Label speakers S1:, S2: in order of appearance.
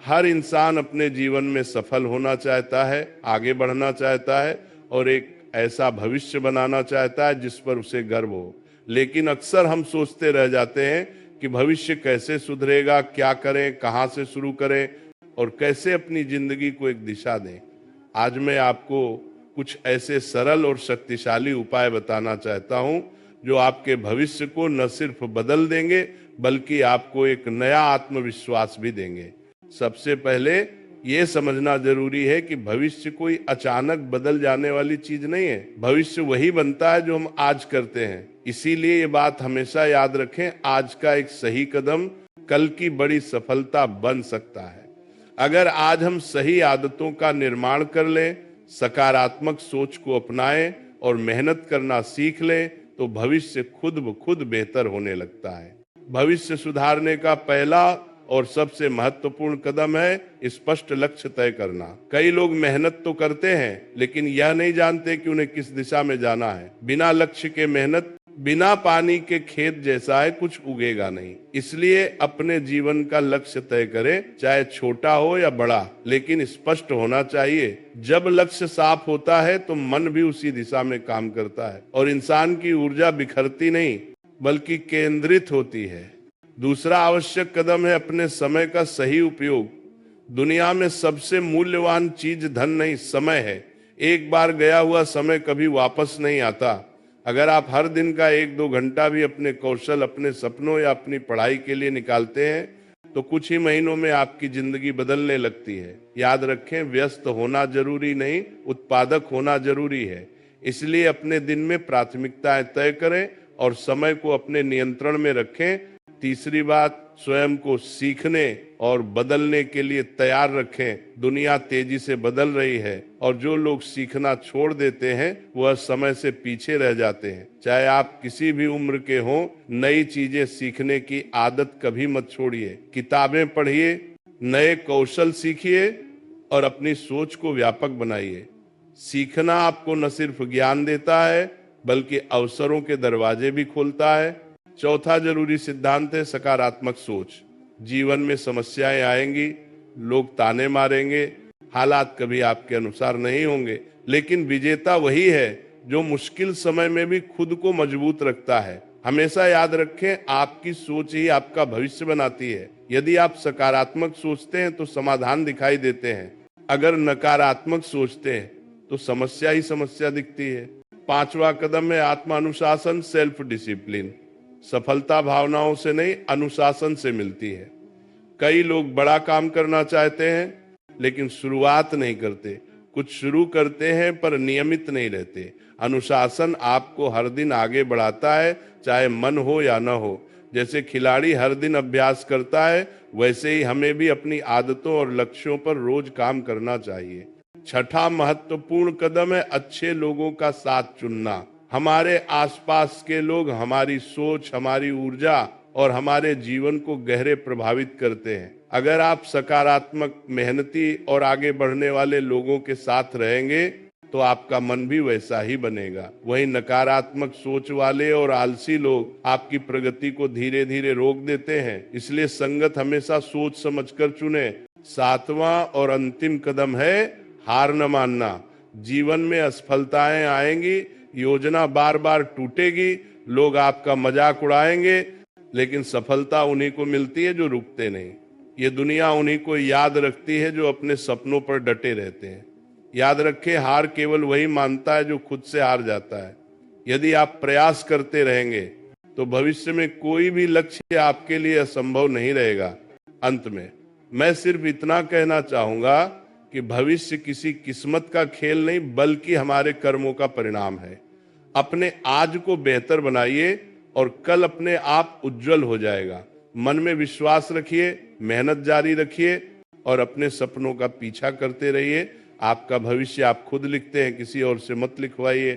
S1: हर इंसान अपने जीवन में सफल होना चाहता है, आगे बढ़ना चाहता है और एक ऐसा भविष्य बनाना चाहता है जिस पर उसे गर्व हो। लेकिन अक्सर हम सोचते रह जाते हैं कि भविष्य कैसे सुधरेगा, क्या करें, कहां से शुरू करें और कैसे अपनी जिंदगी को एक दिशा दें। आज मैं आपको कुछ ऐसे सरल और शक्तिशाली उपाय बताना चाहता हूं जो आपके भविष्य को न सिर्फ बदल देंगे बल्कि आपको एक नया आत्मविश्वास भी देंगे। सबसे पहले ये समझना जरूरी है कि भविष्य कोई अचानक बदल जाने वाली चीज नहीं है। भविष्य वही बनता है जो हम आज करते हैं। इसीलिए ये बात हमेशा याद रखें, आज का एक सही कदम कल की बड़ी सफलता बन सकता है। अगर आज हम सही आदतों का निर्माण कर लें, सकारात्मक सोच को अपनाएं और मेहनत करना सीख लें तो भविष्य खुद ब खुद बेहतर होने लगता है। भविष्य सुधारने का पहला और सबसे महत्वपूर्ण कदम है स्पष्ट लक्ष्य तय करना। कई लोग मेहनत तो करते हैं लेकिन यह नहीं जानते कि उन्हें किस दिशा में जाना है। बिना लक्ष्य के मेहनत बिना पानी के खेत जैसा है, कुछ उगेगा नहीं। इसलिए अपने जीवन का लक्ष्य तय करें, चाहे छोटा हो या बड़ा, लेकिन स्पष्ट होना चाहिए। जब लक्ष्य साफ होता है तो मन भी उसी दिशा में काम करता है और इंसान की ऊर्जा बिखरती नहीं बल्कि केंद्रित होती है। दूसरा आवश्यक कदम है अपने समय का सही उपयोग। दुनिया में सबसे मूल्यवान चीज धन नहीं, समय है। एक बार गया हुआ समय कभी वापस नहीं आता। अगर आप हर दिन का 1-2 घंटा भी अपने कौशल, अपने सपनों या अपनी पढ़ाई के लिए निकालते हैं तो कुछ ही महीनों में आपकी जिंदगी बदलने लगती है। याद रखें, व्यस्त होना जरूरी नहीं, उत्पादक होना जरूरी है। इसलिए अपने दिन में प्राथमिकताएं तय करें और समय को अपने नियंत्रण में रखें। तीसरी बात, स्वयं को सीखने और बदलने के लिए तैयार रखें। दुनिया तेजी से बदल रही है और जो लोग सीखना छोड़ देते हैं वह समय से पीछे रह जाते हैं। चाहे आप किसी भी उम्र के हों, नई चीजें सीखने की आदत कभी मत छोड़िए। किताबें पढ़िए, नए कौशल सीखिए और अपनी सोच को व्यापक बनाइए। सीखना आपको न सिर्फ ज्ञान देता है बल्कि अवसरों के दरवाजे भी खोलता है। चौथा जरूरी सिद्धांत है सकारात्मक सोच। जीवन में समस्याएं आएंगी, लोग ताने मारेंगे, हालात कभी आपके अनुसार नहीं होंगे, लेकिन विजेता वही है जो मुश्किल समय में भी खुद को मजबूत रखता है। हमेशा याद रखें, आपकी सोच ही आपका भविष्य बनाती है। यदि आप सकारात्मक सोचते हैं तो समाधान दिखाई देते हैं, अगर नकारात्मक सोचते हैं तो समस्या ही समस्या दिखती है। पांचवा कदम है आत्मानुशासन, सेल्फ डिसिप्लिन। सफलता भावनाओं से नहीं, अनुशासन से मिलती है। कई लोग बड़ा काम करना चाहते हैं लेकिन शुरुआत नहीं करते। कुछ शुरू करते हैं पर नियमित नहीं रहते। अनुशासन आपको हर दिन आगे बढ़ाता है, चाहे मन हो या न हो। जैसे खिलाड़ी हर दिन अभ्यास करता है, वैसे ही हमें भी अपनी आदतों और लक्ष्यों पर रोज काम करना चाहिए। छठा महत्वपूर्ण कदम है अच्छे लोगों का साथ चुनना। हमारे आसपास के लोग हमारी सोच, हमारी ऊर्जा और हमारे जीवन को गहरे प्रभावित करते हैं। अगर आप सकारात्मक, मेहनती और आगे बढ़ने वाले लोगों के साथ रहेंगे तो आपका मन भी वैसा ही बनेगा। वहीं नकारात्मक सोच वाले और आलसी लोग आपकी प्रगति को धीरे धीरे रोक देते हैं। इसलिए संगत हमेशा सोच समझकर चुने। सातवां और अंतिम कदम है हार न मानना। जीवन में असफलताएं आएंगी, योजना बार बार टूटेगी, लोग आपका मजाक उड़ाएंगे, लेकिन सफलता उन्हीं को मिलती है जो रुकते नहीं। ये दुनिया उन्हीं को याद रखती है जो अपने सपनों पर डटे रहते हैं। याद रखें, हार केवल वही मानता है जो खुद से हार जाता है। यदि आप प्रयास करते रहेंगे तो भविष्य में कोई भी लक्ष्य आपके लिए असंभव नहीं रहेगा। अंत में मैं सिर्फ इतना कहना चाहूंगा कि भविष्य किसी किस्मत का खेल नहीं बल्कि हमारे कर्मों का परिणाम है। अपने आज को बेहतर बनाइए और कल अपने आप उज्जवल हो जाएगा। मन में विश्वास रखिए, मेहनत जारी रखिए और अपने सपनों का पीछा करते रहिए। आपका भविष्य आप खुद लिखते हैं, किसी और से मत लिखवाइए।